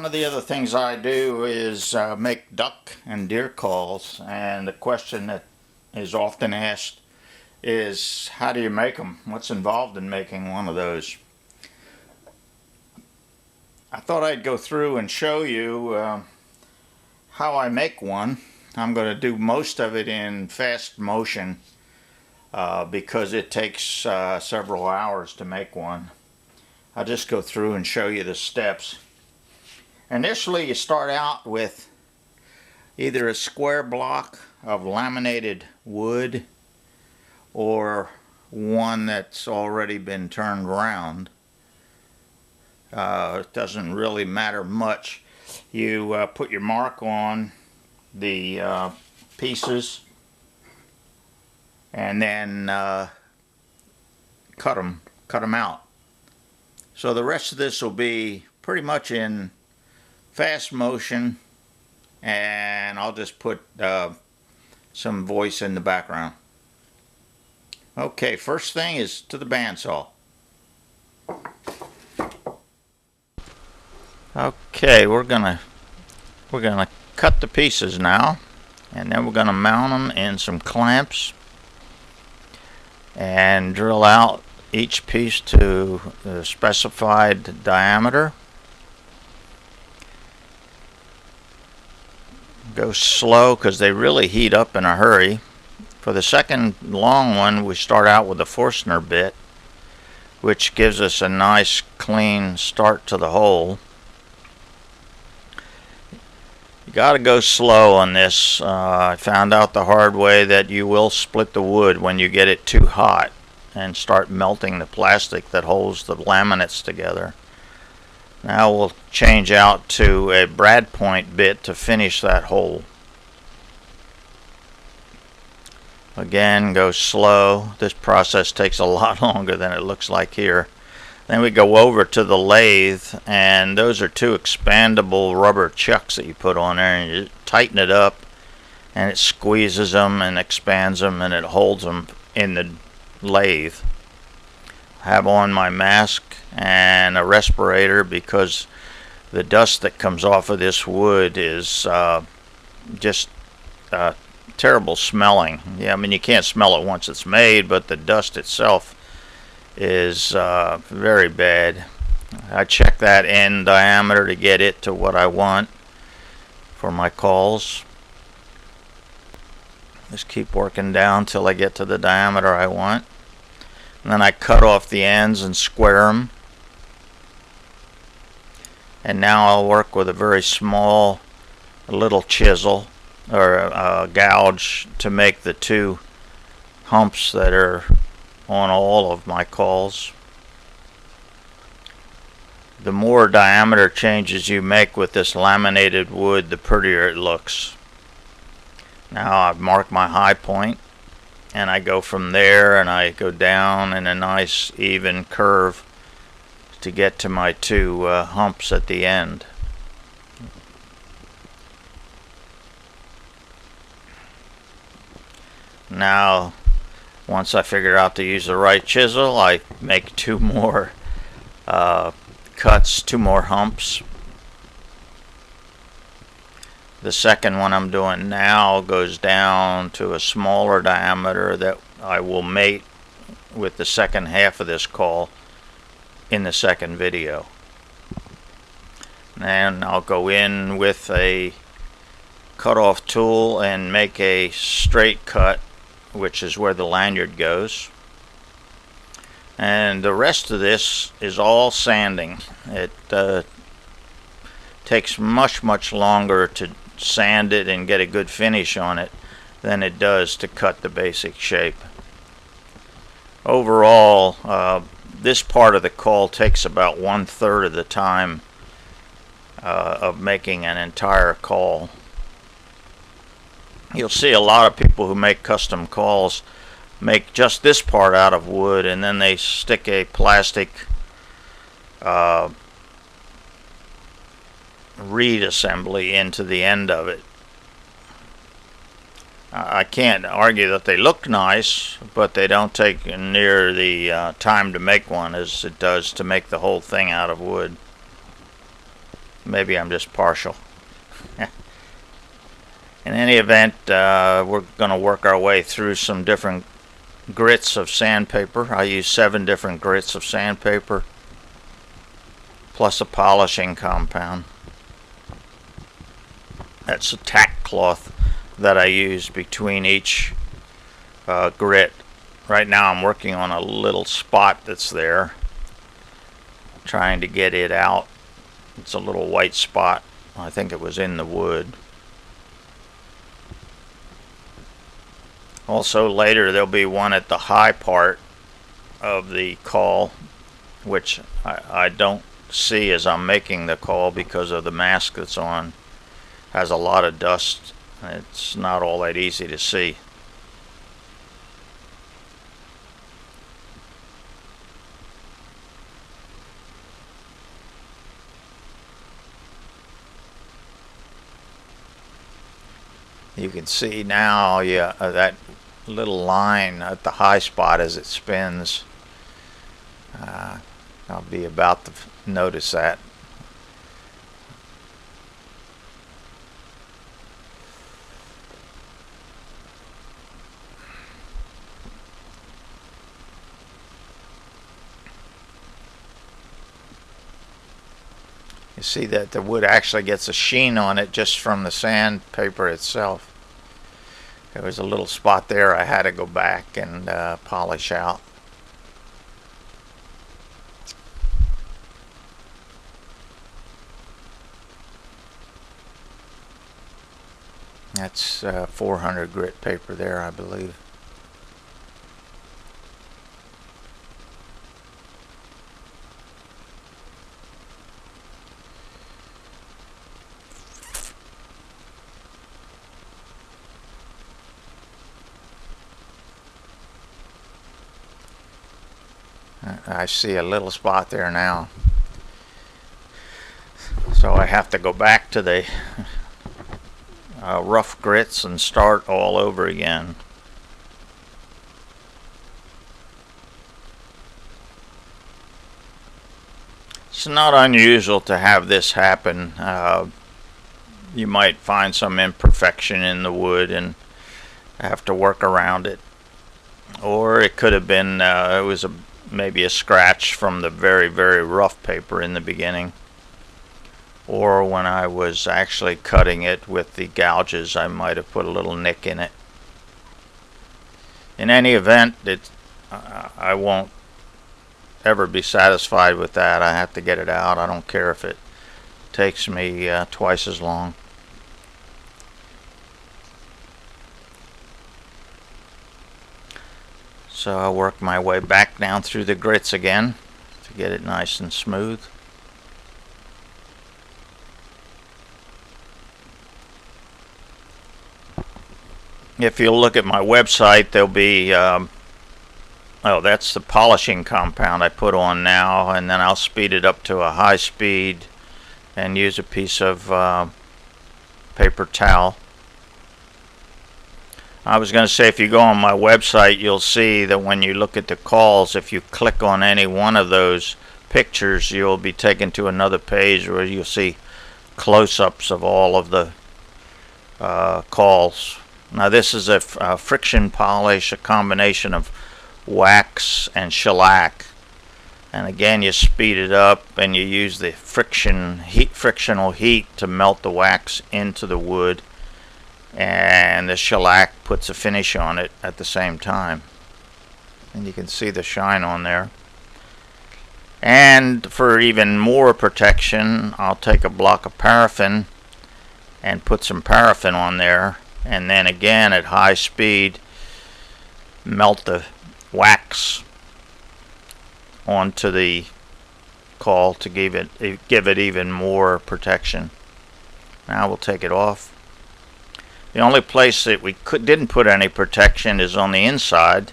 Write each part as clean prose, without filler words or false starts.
One of the other things I do is make duck and deer calls, and the question that is often asked is, how do you make them? What's involved in making one of those? I thought I'd go through and show you how I make one. I'm going to do most of it in fast motion because it takes several hours to make one. I'll just go through and show you the steps. Initially, you start out with either a square block of laminated wood or one that's already been turned round. It doesn't really matter much. You put your mark on the pieces and then cut them out. So the rest of this will be pretty much in fast motion, and I'll just put some voice in the background. Okay, first thing is to the bandsaw. Okay, we're gonna cut the pieces now, and then we're gonna mount them in some clamps and drill out each piece to the specified diameter. Go slow because they really heat up in a hurry. For the second long one, we start out with a Forstner bit, which gives us a nice clean start to the hole. You got to go slow on this. I found out the hard way that you will split the wood when you get it too hot and start melting the plastic that holds the laminates together. Now we'll change out to a brad point bit to finish that hole. Again, go slow. This process takes a lot longer than it looks like here. Then we go over to the lathe, and those are two expandable rubber chucks that you put on there, and you tighten it up and it squeezes them and expands them and it holds them in the lathe. I have on my mask and a respirator because the dust that comes off of this wood is just terrible smelling. Yeah, I mean, you can't smell it once it's made, but the dust itself is very bad. I check that end diameter to get it to what I want for my calls. Just keep working down till I get to the diameter I want. And then I cut off the ends and square them. And now I'll work with a very small little chisel or a gouge to make the two humps that are on all of my calls. The more diameter changes you make with this laminated wood, the prettier it looks. Now I've marked my high point, and I go from there and I go down in a nice even curve to get to my two humps at the end. Now, once I figure out to use the right chisel, I make two more cuts, two more humps. The second one I'm doing now goes down to a smaller diameter that I will mate with the second half of this call in the second video. And I'll go in with a cut-off tool and make a straight cut, which is where the lanyard goes. And the rest of this is all sanding. It takes much longer to sand it and get a good finish on it than it does to cut the basic shape. Overall, this part of the call takes about 1/3 of the time of making an entire call. You'll see a lot of people who make custom calls make just this part out of wood, and then they stick a plastic reed assembly into the end of it. I can't argue that they look nice, but they don't take near the time to make one as it does to make the whole thing out of wood. maybe I'm just partial. In any event, we're going to work our way through some different grits of sandpaper. I use 7 different grits of sandpaper plus a polishing compound. That's a tack cloth that I use between each grit. Right now I'm working on a little spot that's there, trying to get it out. It's a little white spot. I think it was in the wood. Also later there'll be one at the high part of the caul, which I don't see as I'm making the caul because of the mask that's on. Has a lot of dust. It's not all that easy to see. You can see now, yeah, that little line at the high spot as it spins. I'll be about to notice that. You see that the wood actually gets a sheen on it just from the sandpaper itself. There was a little spot there I had to go back and polish out. That's 400 grit paper there, I believe. I see a little spot there now. So I have to go back to the rough grits and start all over again. It's not unusual to have this happen. You might find some imperfection in the wood and have to work around it. Or it could have been, it was maybe a scratch from the very, very rough paper in the beginning. Or when I was actually cutting it with the gouges, I might have put a little nick in it. In any event, I won't ever be satisfied with that. I have to get it out. I don't care if it takes me twice as long. So I'll work my way back down through the grits again to get it nice and smooth. If you look at my website, there'll be oh, that's the polishing compound I put on now, and then I'll speed it up to a high speed and use a piece of paper towel. I was going to say, if you go on my website, you'll see that when you look at the cauls, if you click on any one of those pictures, you'll be taken to another page where you'll see close-ups of all of the cauls. Now this is a friction polish, a combination of wax and shellac, and again you speed it up and you use the frictional heat to melt the wax into the wood, and the shellac puts a finish on it at the same time, and you can see the shine on there. And for even more protection, I'll take a block of paraffin and put some paraffin on there, and then again at high speed melt the wax onto the caul to give it even more protection. Now we'll take it off. The only place that we didn't put any protection is on the inside,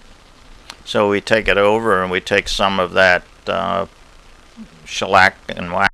so we take it over and we take some of that shellac and wax